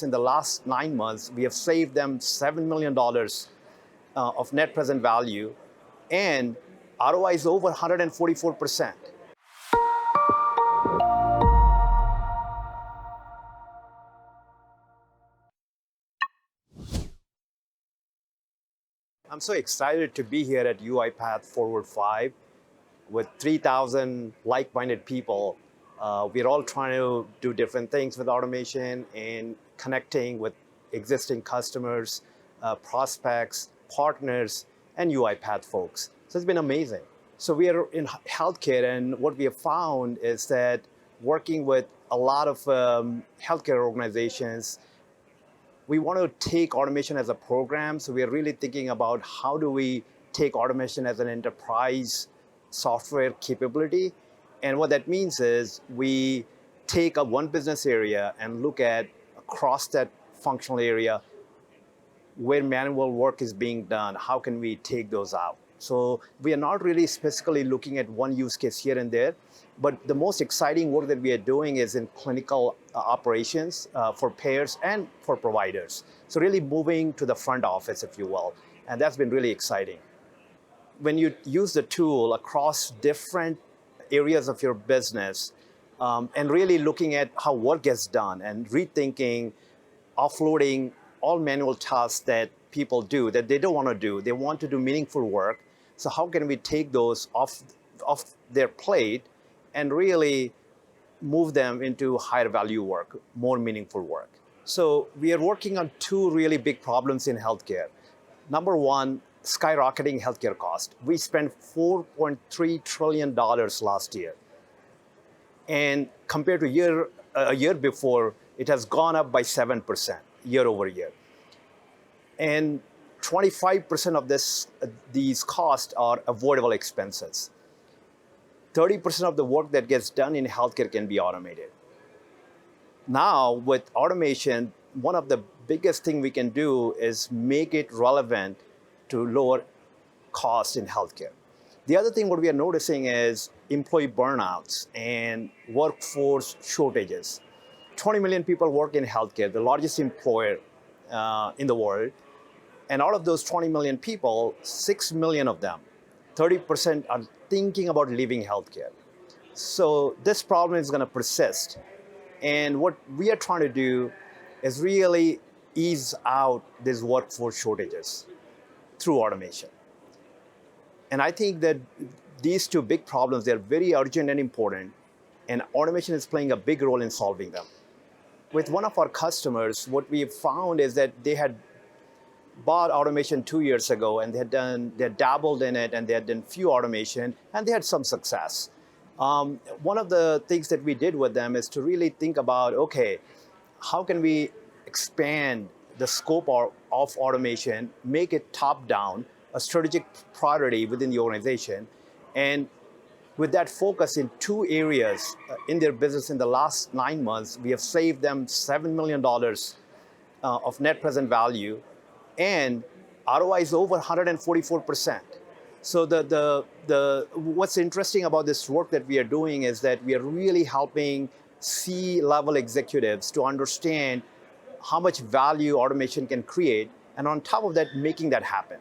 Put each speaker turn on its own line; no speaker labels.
In the last 9 months, we have saved them $7 million of net present value, and ROI is over 144%. I'm so excited to be here at UiPath Forward 5 with 3,000 like-minded people. We're all trying to do different things with automation and connecting with existing customers, prospects, partners, and UiPath folks. So it's been amazing. So we are in healthcare, and what we have found is that working with a lot of healthcare organizations, we want to take automation as a program. So we are really thinking about how do we take automation as an enterprise software capability. And what that means is we take a one business area and look at across that functional area where manual work is being done, how can we take those out? So we are not really specifically looking at one use case here and there, but the most exciting work that we are doing is in clinical operations for payers and for providers. So really moving to the front office, if you will, and that's been really exciting. When you use the tool across different areas of your business and really looking at how work gets done and rethinking, offloading all manual tasks that people do that they don't want to do. They want to do meaningful work. So how can we take those off their plate and really move them into higher value work, more meaningful work? So we are working on two really big problems in healthcare. Number one, skyrocketing healthcare cost. We spent $4.3 trillion last year. And compared to a year before, it has gone up by 7% year over year. And 25% of these costs are avoidable expenses. 30% of the work that gets done in healthcare can be automated. Now, with automation, one of the biggest things we can do is make it relevant to lower costs in healthcare. The other thing what we are noticing is employee burnouts and workforce shortages. 20 million people work in healthcare, the largest employer in the world. And out of those 20 million people, 6 million of them, 30% are thinking about leaving healthcare. So this problem is going to persist. And what we are trying to do is really ease out these workforce shortages through automation. And I think that these two big problems, they're very urgent and important, and automation is playing a big role in solving them. With one of our customers, what we found is that they had bought automation 2 years ago, and they had dabbled in it, and they had done few automation, and they had some success. One of the things that we did with them is to really think about, okay, how can we expand the scope of automation, make it top-down, a strategic priority within the organization, and with that focus in two areas in their business in the last 9 months, we have saved them $7 million of net present value, and ROI is over 144%. So what's interesting about this work that we are doing is that we are really helping C-level executives to understand how much value automation can create, and on top of that, making that happen.